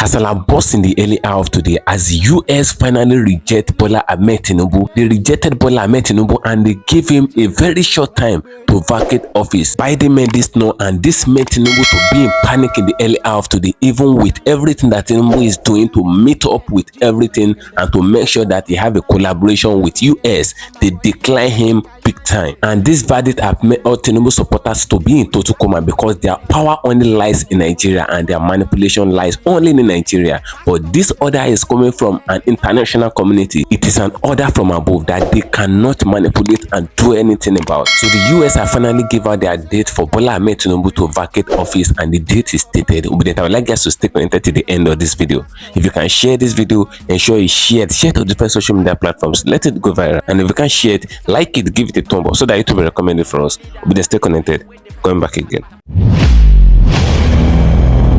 Kasala burst in the early hour of today as the US finally reject Bola Ahmed Tinubu. They rejected Bola Ahmed Tinubu and they gave him a very short time to vacate office. Biden made this known, and this made Tinubu to be in panic in the early hour of today, even with everything that Tinubu is doing to meet up with everything and to make sure that he have a collaboration with US. They decline him big time, and this verdict have made all Tinubu supporters to be in total coma because their power only lies in Nigeria and their manipulation lies only in Nigeria. But this order is coming from an international community. It is an order from above that they cannot manipulate and do anything about. So the US have finally given out their date for Bola Ahmed Tinubu to vacate office, and the date is stated. I would like guys to stay connected to the end of this video. If you can share this video, ensure you share to different social media platforms. Let it go viral, and if you can share it, like it, give it a thumb up so that it will be recommended for us. Stay connected. Going back again.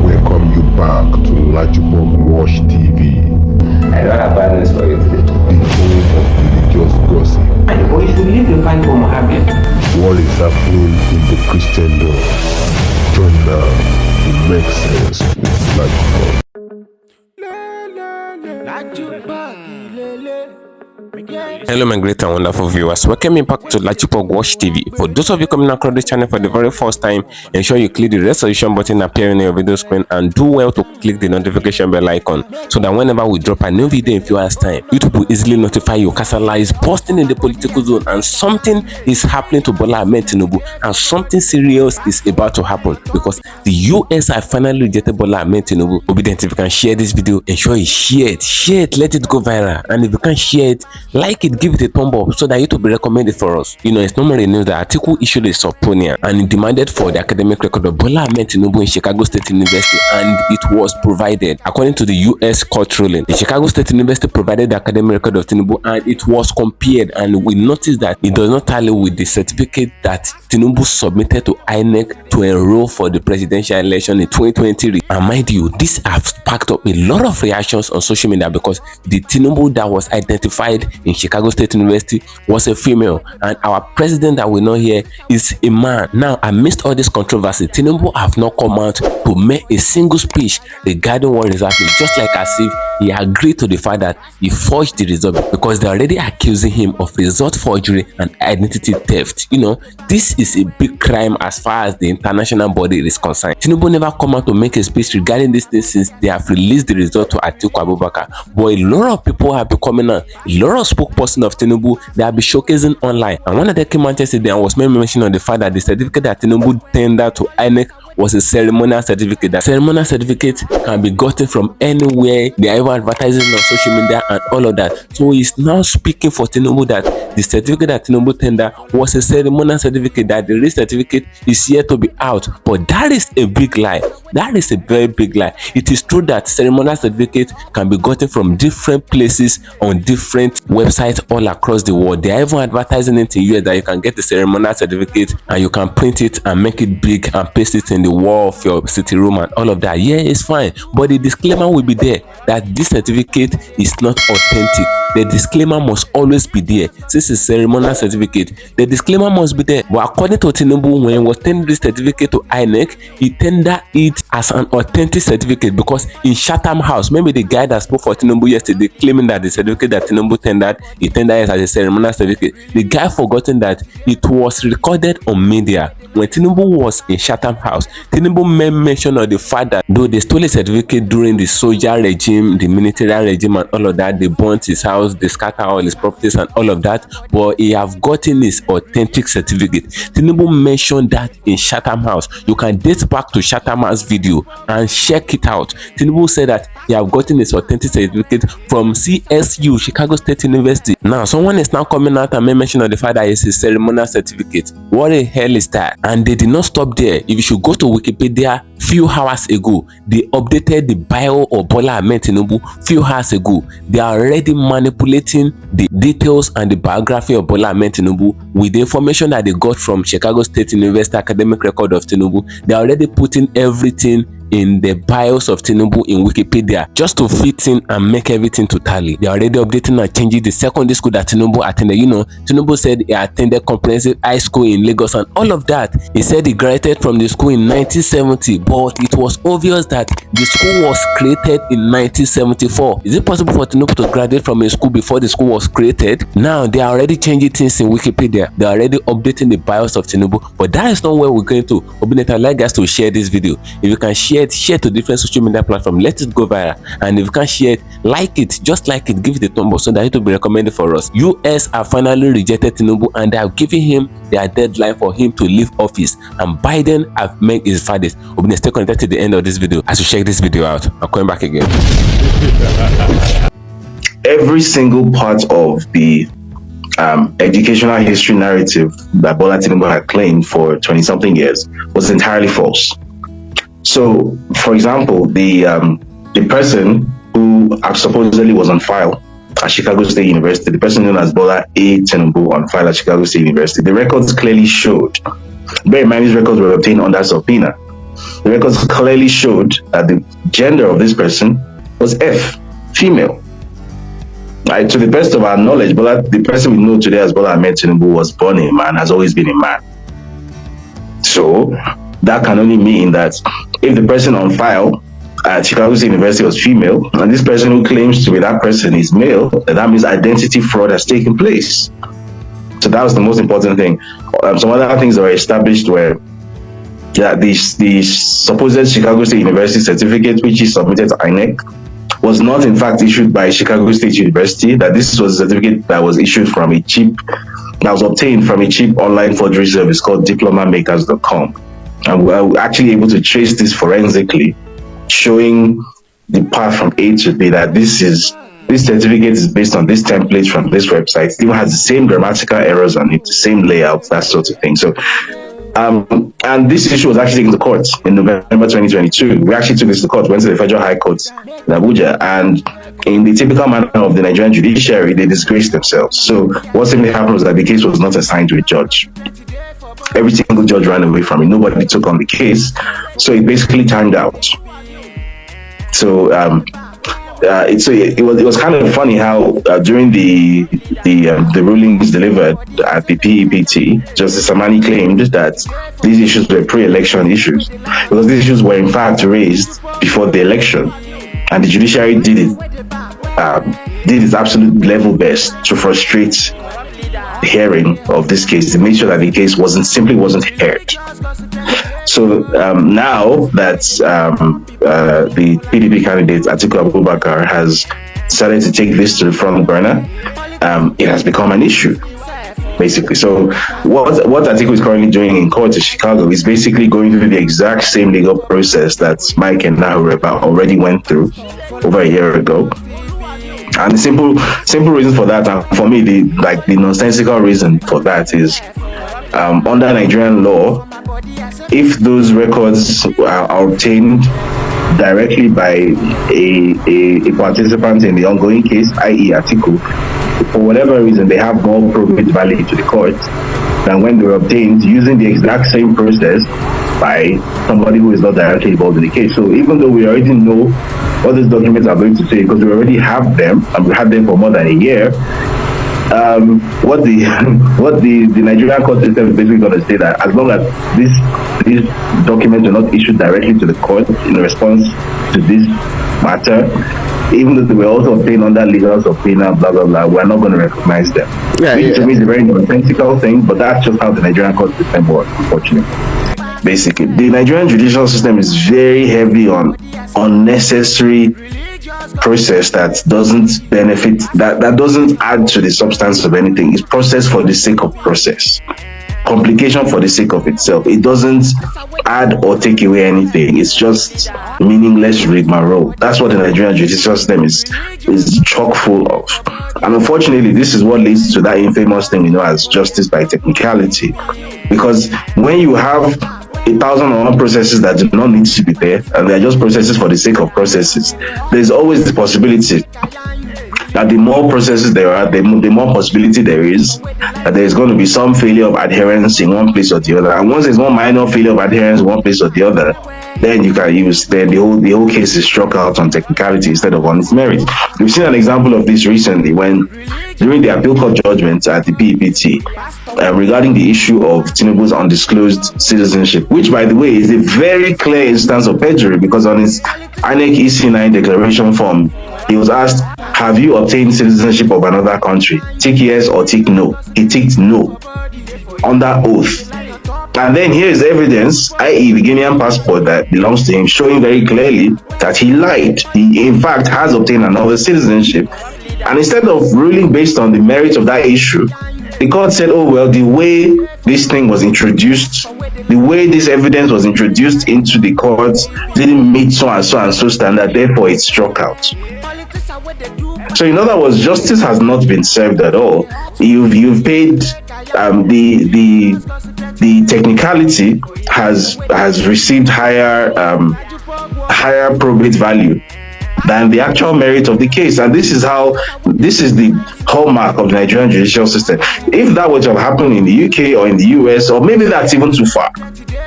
Welcome you back to LAJUPOG Watch TV. I don't have bad news for you today. The home of religious gossip. And boy, you should leave the fight for Mohammed. What is happening in the Christendom? Join now to make sense with LAJUPOG. Hello my great and wonderful viewers, welcome back to LAJUPOG Watch TV. For those of you coming across this channel for the very first time, ensure you click the resolution button appearing on your video screen and do well to click the notification bell icon so that whenever we drop a new video in few hours time, YouTube will easily notify you. Kasala is busting in the political zone and something is happening to Bola Ahmed Tinubu, and something serious is about to happen because the US have finally rejected Bola Ahmed Tinubu. Obedient, if you can share this video, ensure you share it, let it go viral, and if you can share it, like it, give it a thumb up so that it will be recommended for us. You know, it's normally news that ATIKU issued a subpoena and it demanded for the academic record of Bola Ahmed Tinubu in Chicago State University, and it was provided. According to the US court ruling, the Chicago State University provided the academic record of Tinubu and it was compared, and we noticed that it does not tally with the certificate that Tinubu submitted to INEC to enroll for the presidential election in 2023. And mind you, this has sparked up a lot of reactions on social media because the Tinubu that was identified in Chicago State University was a female, and our president that we know here is a man. Now, amidst all this controversy, Tinubu have not come out to make a single speech regarding what is happening, just like as if he agreed to the fact that he forged the result, because they're already accusing him of result forgery and identity theft. You know, this is a big crime as far as the international body is concerned. Tinubu never come out to make a speech regarding this thing since they have released the result to Atiku Abubakar. But a lot of people have been coming out, a lot of spokesperson of Tinubu, they have been showcasing online, and one of the came out yesterday and was mentioning on the fact that the certificate that Tinubu tendered to INEC was a ceremonial certificate. That ceremonial certificate can be gotten from anywhere. They are even advertising on social media and all of that. So he's now speaking for Tinubu that the certificate that Tinubu tendered was a ceremonial certificate, that the real certificate is yet to be out. But that is a big lie. That is a very big lie. It is true that ceremonial certificate can be gotten from different places on different websites all across the world. They are even advertising it in US that you can get the ceremonial certificate and you can print it and make it big and paste it in the wall of your city room and all of that. Yeah, it's fine, but the disclaimer will be there that this certificate is not authentic. The disclaimer must always be there. Since it's a ceremonial certificate, the disclaimer must be there. But according to Tinubu, when he was tendering this certificate to INEC, he tendered it as an authentic certificate because in Chatham House, maybe the guy that spoke for Tinubu yesterday claiming that the certificate that Tinubu tendered, he tendered it as a ceremonial certificate. The guy forgotten that it was recorded on media. When Tinubu was in Chatham House, Tinubu made mention of the fact that though they stole a certificate during the soldier regime, the military regime and all of that, they burnt his house, they scattered all his properties and all of that, but he have gotten his authentic certificate. Tinubu mentioned that in Chatham House. You can date back to Chatham House video and check it out. Tinubu said that he have gotten his authentic certificate from CSU, Chicago State University. Now, someone is now coming out and mention of the fact that it's a ceremonial certificate. What the hell is that? And they did not stop there. If you should go to Wikipedia, few hours ago, they updated the bio of Bola Ahmed Tinubu. Few hours ago, they are already manipulating the details and the biography of Bola Ahmed Tinubu with the information that they got from Chicago State University academic record of Tinubu. They are already putting everything in the bios of Tinubu in Wikipedia just to fit in and make everything to tally. They are already updating and changing the secondary school that Tinubu attended. You know, Tinubu said he attended comprehensive high school in Lagos and all of that. He said he graduated from the school in 1970, but it was obvious that the school was created in 1974. Is it possible for Tinubu to graduate from a school before the school was created? Now they are already changing things in Wikipedia. They are already updating the bios of Tinubu, but that is not where we're going to. Obineta, I'd like us to share this video. If you can share it, share to different social media platforms. Let it go viral. And if you can share it, like it, just like it, give it a thumb up so that it will be recommended for us. US have finally rejected Tinubu and they have given him their deadline for him to leave office. And Biden have made his verdict. Obineta, stay connected to the end of this video as you check this video out. I'm coming back again. Every single part of the educational history narrative that Bola Tinubu had claimed for 20-something years was entirely false. So, for example, the person who supposedly was on file at Chicago State University, the person known as Bola A. Tinubu on file at Chicago State University, the records clearly showed, bear in mind these records were obtained under subpoena, the records clearly showed that the gender of this person was F, female. Right, to the best of our knowledge, the person we know today as Bola Ahmed Tinubu was born a man, has always been a man. So that can only mean that if the person on file at Chicago State University was female, and this person who claims to be that person is male, then that means identity fraud has taken place. So that was the most important thing. Some other things that were established were that the supposed Chicago State University certificate, which is submitted to INEC, was not in fact issued by Chicago State University, that this was a certificate that was issued from a cheap, that was obtained from a cheap online forgery service called diplomamakers.com. And we were actually able to trace this forensically, showing the path from A to B, that this certificate is based on this template from this website. It even has the same grammatical errors on it, the same layout, that sort of thing. So and this issue was actually taken to court in November 2022. We actually took this to court, went to the Federal High Court in Abuja, and in the typical manner of the Nigerian judiciary, they disgraced themselves. So what simply happened was that the case was not assigned to a judge. Every single judge ran away from it. Nobody took on the case. So it basically timed out. So it was kind of funny how during the rulings delivered at the PEPT, Justice Samani claimed that these issues were pre-election issues because these issues were in fact raised before the election, and the judiciary did its absolute level best to frustrate the hearing of this case, to make sure that the case wasn't heard. So now that the PDP candidate ATIKU Abubakar has decided to take this to the front burner, it has become an issue, basically. So what ATIKU is currently doing in court in Chicago is basically going through the exact same legal process that Mike and Nahureba already went through over a year ago. And the simple reason for that, and for me, the nonsensical reason for that is under Nigerian law, if those records are obtained directly by a participant in the ongoing case, i.e. ATIKU, for whatever reason they have more probate value to the court than when they were obtained using the exact same process by somebody who is not directly involved in the case. So even though we already know what these documents are going to say, because we already have them, and we had them for more than a year, what the Nigerian court system is basically going to say that as long as these documents are not issued directly to the court in response to this matter, even though they were also obtained under legal subpoena, blah blah blah, we're not going to recognize them. Which to me is a very nonsensical thing, but that's just how the Nigerian court system works, unfortunately. Basically, the Nigerian judicial system is very heavy on unnecessary process that doesn't benefit, that doesn't add to the substance of anything. It's process for the sake of process, complication for the sake of itself. It doesn't add or take away anything. It's just meaningless rigmarole. That's what the Nigerian judicial system is chock full of. And unfortunately, this is what leads to that infamous thing we know as justice by technicality. Because when you have 1,001 processes that do not need to be there, and they're just processes for the sake of processes, there's always the possibility that the more processes there are, the more possibility there is that there's going to be some failure of adherence in one place or the other. And once there's one minor failure of adherence in one place or the other, then you can use, then the whole case is struck out on technicality instead of on its merit. We've seen an example of this recently when during the appeal court judgment at the PEPT regarding the issue of Tinubu's undisclosed citizenship, which by the way is a very clear instance of perjury, because on his INEC EC9 declaration form he was asked, have you obtained citizenship of another country? Tick yes or tick no. He ticked no under oath. And then here is evidence, i.e. the Guinean passport that belongs to him, showing very clearly that he lied. He in fact has obtained another citizenship. And instead of ruling based on the merits of that issue, the court said, oh well, the way this thing was introduced, the way this evidence was introduced into the courts didn't meet so and so and so standard, therefore it's struck out. So in other words, justice has not been served at all. You've paid the technicality has received higher probate value than the actual merit of the case. And this is the hallmark of the Nigerian judicial system. If that were to have happened in the UK or in the US, or maybe that's even too far,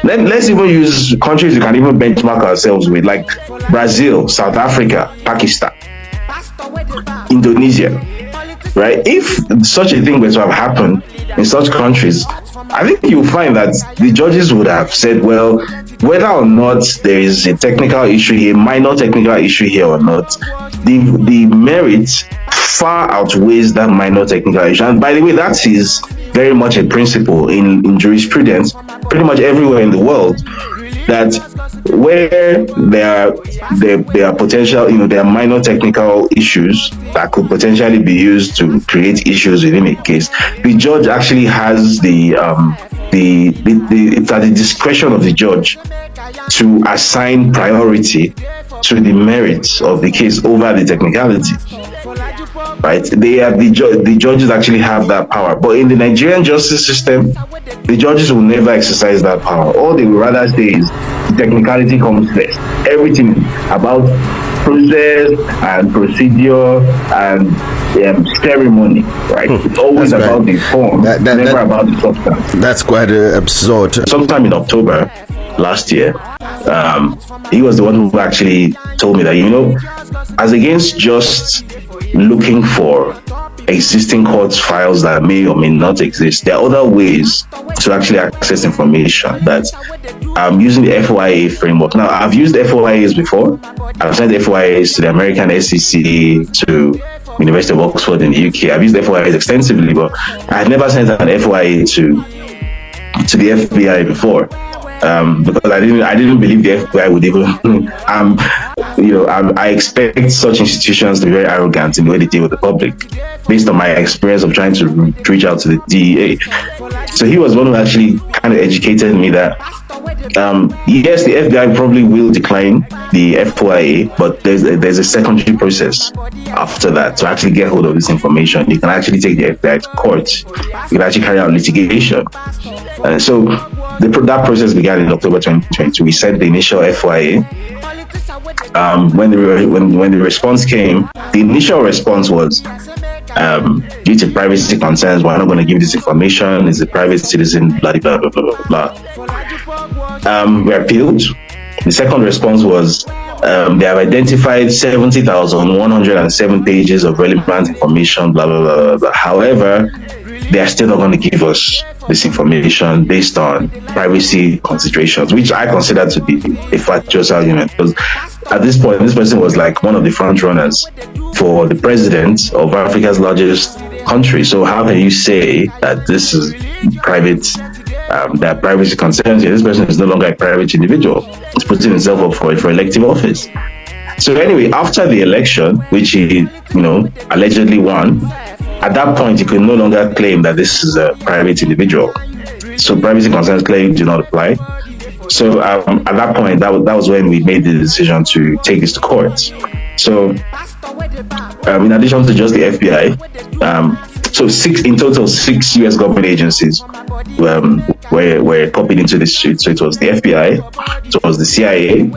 let's even use countries we can even benchmark ourselves with, like Brazil, South Africa, Pakistan, Indonesia, right? If such a thing were to have happened in such countries, I think you'll find that the judges would have said, well, whether or not there is a technical issue here, minor technical issue here or not, the merit far outweighs that minor technical issue. And by the way, that is very much a principle in jurisprudence pretty much everywhere in the world, that where there are potential, there are minor technical issues that could potentially be used to create issues within a case, the judge actually has it's at the discretion of the judge to assign priority to the merits of the case over the technicality. Right? The judges actually have that power. But in the Nigerian justice system, the judges will never exercise that power. All they will rather say is the technicality comes first. Everything about process and procedure and ceremony, right? It's always about the form, never about the substance. That's quite absurd. Sometime in October last year, he was the one who actually told me that, as against just looking for existing court files that may or may not exist, there are other ways to actually access information that using the FOIA framework. Now, I've used FOIAs before. I've sent FOIAs to the American SEC, to University of Oxford in the UK. I've used FOIAs extensively, but I had never sent an FOIA to the FBI before, because I didn't believe the FBI would even. I expect such institutions to be very arrogant in the way they deal with the public, based on my experience of trying to reach out to the DEA. So he was one who actually kind of educated me that yes, the FBI probably will decline the FOIA, but there's a secondary process after that to actually get hold of this information. You can actually take the FBI to court. You can actually carry out litigation. So that process began in October 2022. We sent the initial FOIA. When the response came, the initial response was, due to privacy concerns, we're not going to give this information. It's a private citizen, blah, blah, blah, blah, blah. We appealed. The second response was, they have identified 70,107 pages of relevant information, blah, blah, blah, blah. However, they are still not going to give us this information based on privacy considerations, which I consider to be a fatuous argument, because at this point, this person was like one of the front runners for the president of Africa's largest country. So how can you say that this is private, that privacy concerns here? This person is no longer a private individual. He's putting himself up for elective office. So anyway, after the election, which he, allegedly won, at that point, he could no longer claim that this is a private individual. So privacy concerns clearly do not apply. So at that point, that was when we made the decision to take this to court. So in addition to just the FBI, in total, six U.S. government agencies were copied into this suit. So it was the FBI, it was the CIA,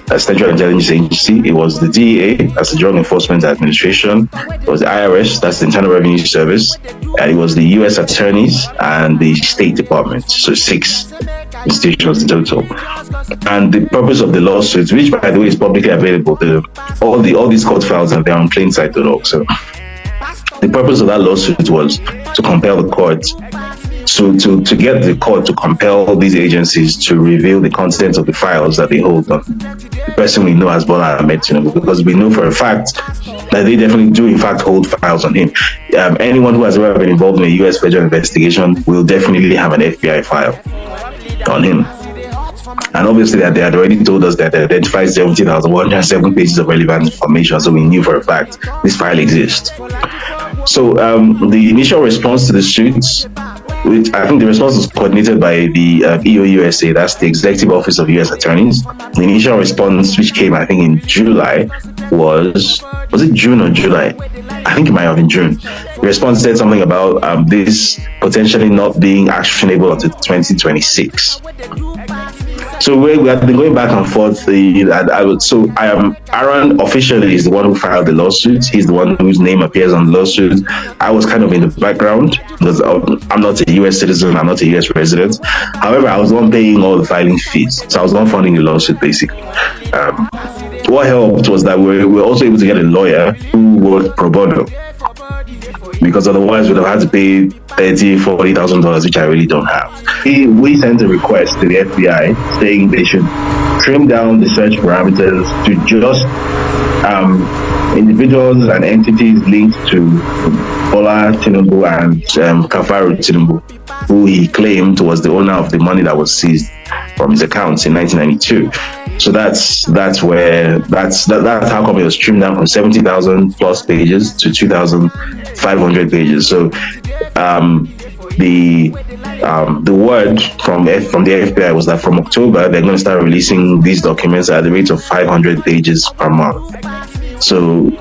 that's Central Intelligence Agency, it was the DEA, that's the Drug Enforcement Administration, it was the IRS, that's the Internal Revenue Service, and it was the U.S. attorneys and the State Department. So 6. institutions in total. And the purpose of the lawsuits, which by the way is publicly available, all these court files are there on plainsite.org. So the purpose of that lawsuit was to compel the court to get the court to compel these agencies to reveal the contents of the files that they hold on the person we know as Bola Ahmed Tinubu, because we know for a fact that they definitely do in fact hold files on him. Anyone who has ever been involved in a US federal investigation will definitely have an FBI file on him. And obviously that they had already told us that they identified 17,107 pages of relevant information, so we knew for a fact this file exists. So the initial response to the suits, which I think the response was coordinated by the EOUSA, that's the Executive Office of U.S. Attorneys. The initial response, which came, I think, in July, was it June or July? I think it might have been June. The response said something about this potentially not being actionable until 2026. So we have been going back and forth. Aaron officially is the one who filed the lawsuit. He's the one whose name appears on the lawsuit. I was kind of in the background because I'm not a U.S. citizen. I'm not a U.S. resident. However, I was the one paying all the filing fees. So I was the one funding the lawsuit, basically. What helped was that we were also able to get a lawyer who worked pro bono, because otherwise we'd have had to pay $30,000-$40,000, which I really don't have. We sent a request to the FBI saying they should trim down the search parameters to just individuals and entities linked to Bola Tinubu and Kafaru Tinubu, who he claimed was the owner of the money that was seized from his accounts in 1992. So that's how come it was trimmed down from 70,000 plus pages to 2,500 pages. So the word from the FBI was that from October they're going to start releasing these documents at the rate of 500 pages per month. So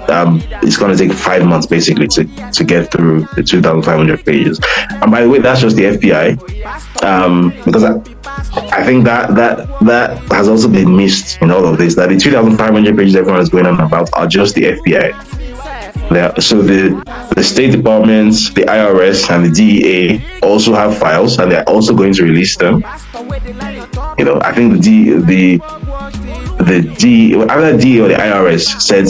it's going to take 5 months basically to get through the 2,500 pages. And by the way, that's just the FBI, because I think that has also been missed in all of this, that the 2,500 pages everyone is going on about are just the FBI. So the State Departments, the IRS, and the DEA also have files, and they're also going to release them. I think either the DEA or the IRS said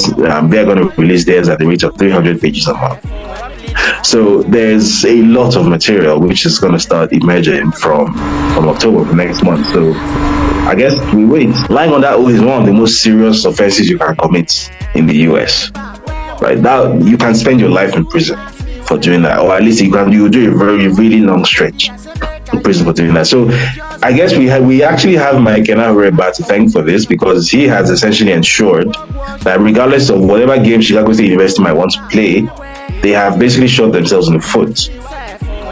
they're going to release theirs at the rate of 300 pages a month. So there's a lot of material which is going to start emerging from October of next month. So I guess we wait. Lying on that oath is one of the most serious offenses you can commit in the US. Right now, you can spend your life in prison for doing that, or at least you do a very, really long stretch in prison for doing that. So I guess we actually have Mike Enahureba to thank for this, because he has essentially ensured that regardless of whatever game Chicago State University might want to play, they have basically shot themselves in the foot.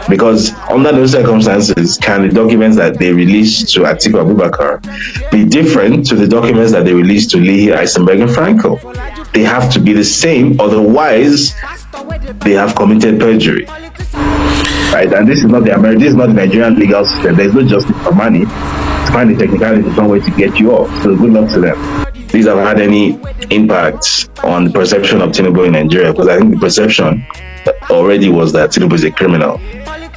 Because under those circumstances, can the documents that they released to ATIKU Abubakar be different to the documents that they released to Leahy, Eisenberg, and Frankel? They have to be the same, otherwise they have committed perjury. Right? And this is not the Nigerian legal system. There's no justice for money. To find the technicality is one way to get you off. So good luck to them. These have had any impact on the perception of Tinubu in Nigeria, because I think the perception already was that Tinubu is a criminal.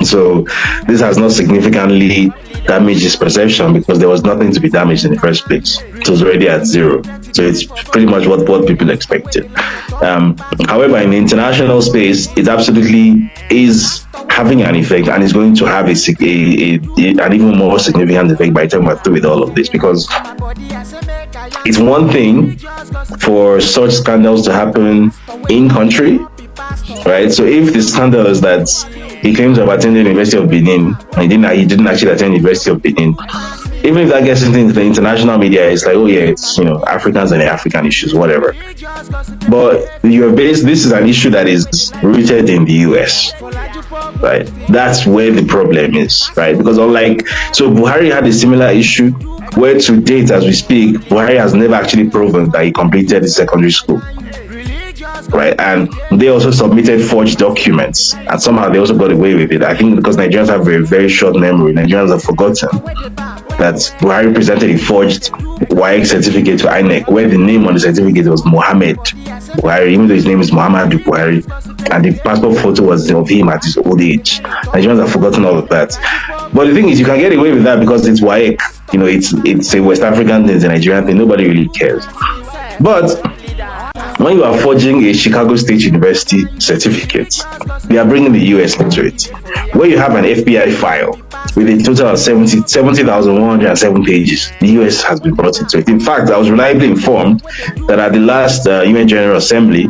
So this has not significantly damaged his perception, because there was nothing to be damaged in the first place. It was already at zero. So it's pretty much what people expected. However, in the international space, it absolutely is having an effect, and is going to have an even more significant effect by the time we're through with all of this, because it's one thing for such scandals to happen in country, right? So if the scandal is that he claims to have attended the University of Benin, and he didn't actually attend the University of Benin, even if that gets into the international media, it's like, oh yeah, it's Africans and African issues, whatever. But this is an issue that is rooted in the US, right? That's where the problem is, right? Because Buhari had a similar issue where to date, as we speak, Buhari has never actually proven that he completed his secondary school. Right, and they also submitted forged documents, and somehow they also got away with it. I think because Nigerians have a very short memory, Nigerians have forgotten that Buhari presented a forged WAEC certificate to INEC, where the name on the certificate was Mohammed Buhari, even though his name is Muhammad Buhari, and the passport photo was of him at his old age. Nigerians have forgotten all of that. But the thing is, you can get away with that because it's WAEC. It's a West African thing, it's a Nigerian thing. Nobody really cares. But when you are forging a Chicago State University certificate, they are bringing the US into it. Where you have an FBI file with a total of 70,107 pages, the US has been brought into it. In fact, I was reliably informed that at the last UN General Assembly,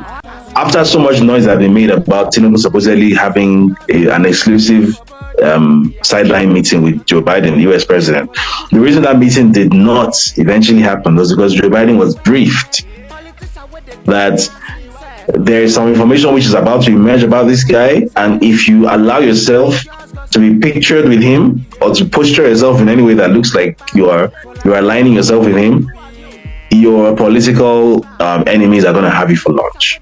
after so much noise had been made about Tinubu supposedly having an exclusive sideline meeting with Joe Biden, the US president, the reason that meeting did not eventually happen was because Joe Biden was briefed that there is some information which is about to emerge about this guy, and if you allow yourself to be pictured with him or to posture yourself in any way that looks like you are aligning yourself with him, your political enemies are going to have you for lunch,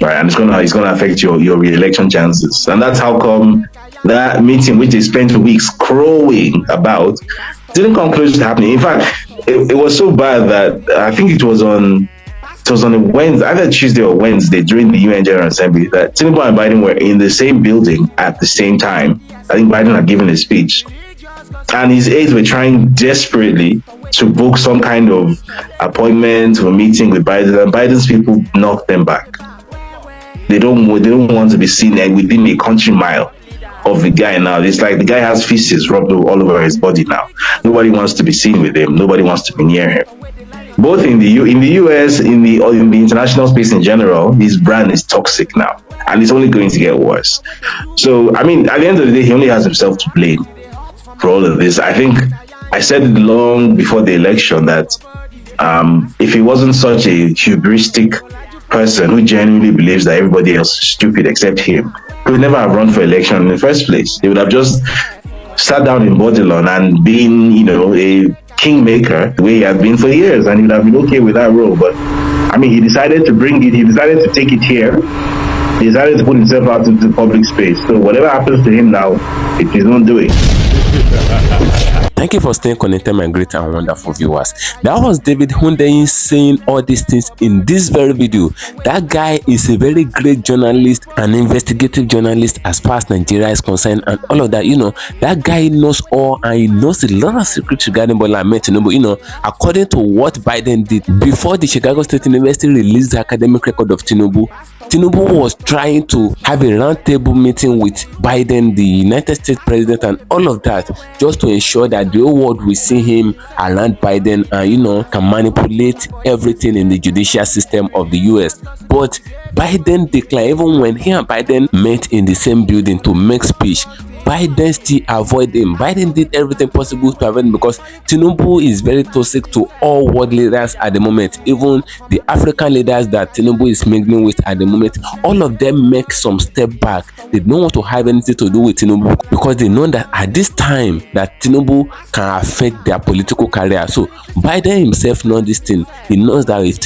right? And it's going to affect your re-election chances. And that's how come that meeting, which they spent weeks crowing about, didn't come close to happening. In fact, it was so bad that I think it was on a Wednesday, either Tuesday or Wednesday during the UN General Assembly, that Tinubu and Biden were in the same building at the same time. I think Biden had given a speech, and his aides were trying desperately to book some kind of appointment or meeting with Biden, and Biden's people knocked them back. They don't want to be seen within a country mile of the guy now. It's like the guy has feces rubbed all over his body now. Nobody wants to be seen with him. Nobody wants to be near him. Both in the US, in the international space in general, his brand is toxic now, and it's only going to get worse. So, I mean, at the end of the day, he only has himself to blame for all of this. I think I said it long before the election that if he wasn't such a hubristic person who genuinely believes that everybody else is stupid except him, he would never have run for election in the first place. He would have just sat down in Bodilon and been, a kingmaker the way he had been for years, and he would have been okay with that role. But I mean, he decided to bring it, he decided to take it here, he decided to put himself out into the public space. So whatever happens to him now, it's his own doing. Thank you for staying connected, my great and wonderful viewers. That was David Hundeyin saying all these things in this very video. That guy is a very great journalist, an investigative journalist as far as Nigeria is concerned, and all of that. That guy knows all, and he knows a lot of secrets regarding Bola Ahmed Tinubu. According to what Biden did before the Chicago State University released the academic record of Tinubu, Tinubu was trying to have a roundtable meeting with Biden, the United States president, and all of that, just to ensure that the whole world will see him around Biden and, can manipulate everything in the judicial system of the US. But Biden declined. Even when he and Biden met in the same building to make speech, Biden still avoided him. Biden did everything possible to avoid him because Tinubu is very toxic to all world leaders at the moment. Even the African leaders that Tinubu is mingling with at the moment, all of them make some step back. They don't want to have anything to do with Tinubu because they know that at this time that Tinubu can affect their political career. So Biden himself knows this thing. He knows that if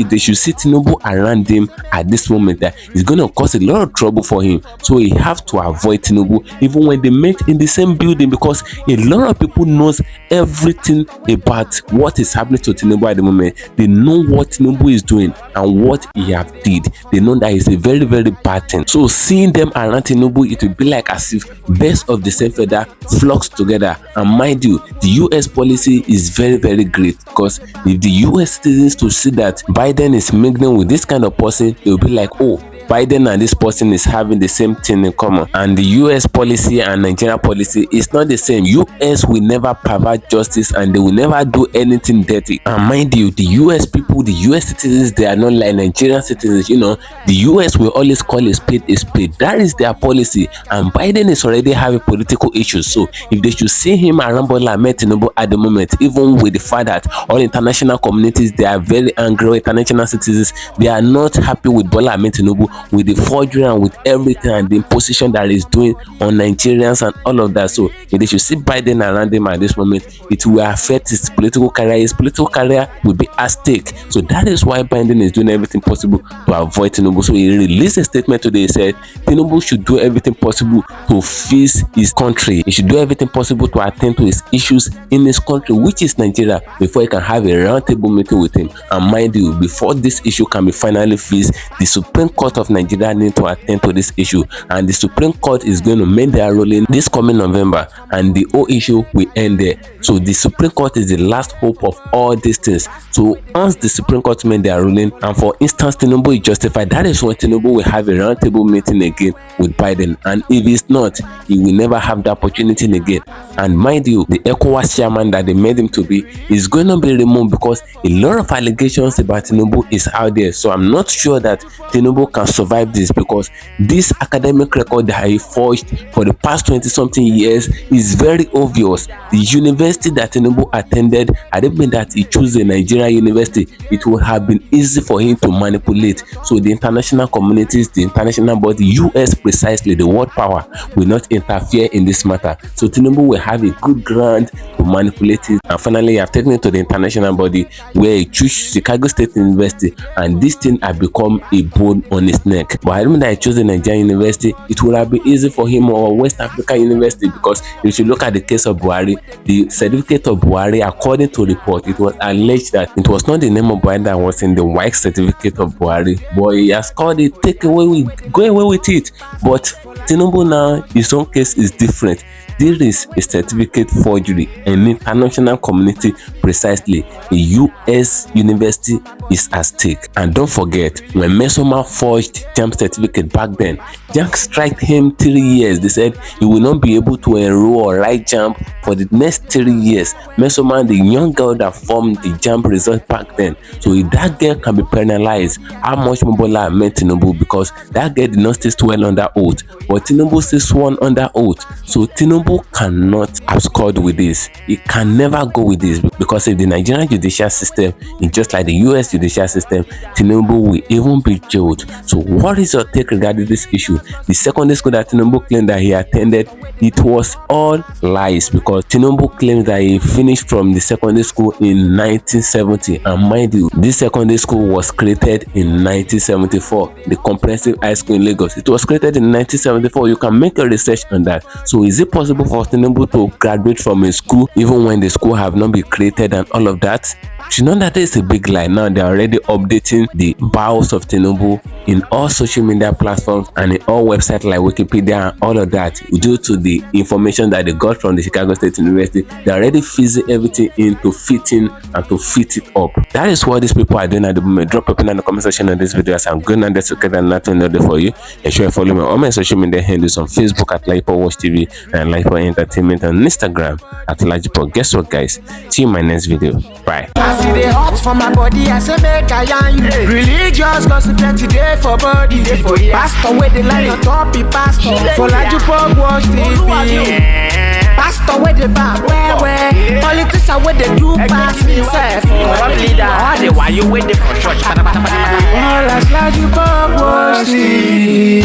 they should see Tinubu around him at this moment, that it's going to cause a lot of trouble for him. So he have to avoid Tinubu even when they met in the same building, because a lot of people knows everything about what is happening to Tinubu at the moment. They know what Tinubu is doing and what he have did. They know that it's a very, very bad thing. So seeing them around Tinubu, it will be like as if best of the same feather flocks together. And mind you, the US policy is very, very great, because if the US citizens to see that Biden is mingling with this kind of person, they will be like, oh, Biden and this person is having the same thing in common. And the US policy and Nigeria policy is not the same. US will never pervert justice, and they will never do anything dirty. And mind you, the US people, the US citizens, they are not like Nigerian citizens. The US will always call a spade a spade. That is their policy. And Biden is already having political issues. So if they should see him around Bola Ahmed Tinubu at the moment, even with the fact that all international communities, they are very angry, international citizens, they are not happy with Bola Ahmed Tinubu, with the forgery and with everything and the imposition that is doing on Nigerians and all of that. So if they should see Biden around him at this moment, it will affect his political career. His political career will be at stake. So that is why Biden is doing everything possible to avoid Tinubu. So he released a statement today. He said Tinubu should do everything possible to fix his country. He should do everything possible to attend to his issues in his country, which is Nigeria, before he can have a roundtable meeting with him. And mind you, before this issue can be finally fixed, the Supreme Court of of Nigeria need to attend to this issue, and the Supreme Court is going to make their ruling this coming November, and the whole issue will end there. So the Supreme Court is the last hope of all these things. So once the Supreme Court made their ruling, and for instance Tinubu is justified, that is when Tinubu will have a roundtable meeting again with Biden, and if it's not, he will never have the opportunity again. And mind you, the ECOWAS chairman that they made him to be is going to be removed because a lot of allegations about Tinubu is out there. So I'm not sure that Tinubu can survive this, because this academic record that he forged for the past 20-something years is very obvious. The university that Tinubu attended, I don't mean that he chose a Nigerian university, it would have been easy for him to manipulate. So the international communities, the international body, US precisely, the world power, will not interfere in this matter. So Tinubu will have a good ground to manipulate it. And finally, I've taken it to the international body where he chose Chicago State University, and this thing had become a bone on his neck. But I remember that I chose the Nigerian university, it would have been easy for him, or West Africa University, because if you look at the case of Buhari, the certificate of Buhari, according to report, it was alleged that it was not the name of Buhari that was in the white certificate of Buhari, but he has called it, go away with it. But Tinubu now, his own case is different. This is a certificate forgery. An international community, precisely a US university, is at stake. And don't forget, when Mesoma forged JAMB certificate back then, JAMB striked him 3 years. They said he will not be able to enroll or write JAMB for the next 3 years. Mesoma, the young girl that formed the JAMB result back then. So if that girl can be penalized, how much Mobola meant Tinubu, because that girl did not stay well under oath, but Tinubu still sworn under oath. So Tinubu cannot abscond with this. He can never go with this, because if the Nigerian judicial system is just like the US judicial system, Tinubu will even be jailed. So what is your take regarding this issue? The secondary school that Tinubu claimed that he attended, it was all lies, because Tinubu claims that he finished from the secondary school in 1970, and mind you, this secondary school was created in 1974, the comprehensive high school in Lagos. It was created in 1974. You can make a research on that. So is it possible for Tinubu to graduate from a school even when the school have not been created and all of that? You know that is a big lie. Now they are already updating the bios of Tinubu in all social media platforms and in all websites like Wikipedia and all of that. Due to the information that they got from the Chicago State University, they are already fizzing everything in to fit in and to fit it up. That is what these people are doing at the moment. Drop a pin in the comment section of this video as I'm going on there to get another another for you. And sure, follow me on my social media handles on Facebook at LAJUPOG TV and LAJUPOG Entertainment, and Instagram at LAJUPOG. Guess what, guys? See you in my next video. Bye. I see the hot for my body, I say make I yarn you. Religious gossip plenty day for body. Pastor where the line on top, be pastor. For LAJUPOG watch TV. Pastor where the bar, where politician where they do pass himself. All the while you waiting for church. All as LAJUPOG watch TV.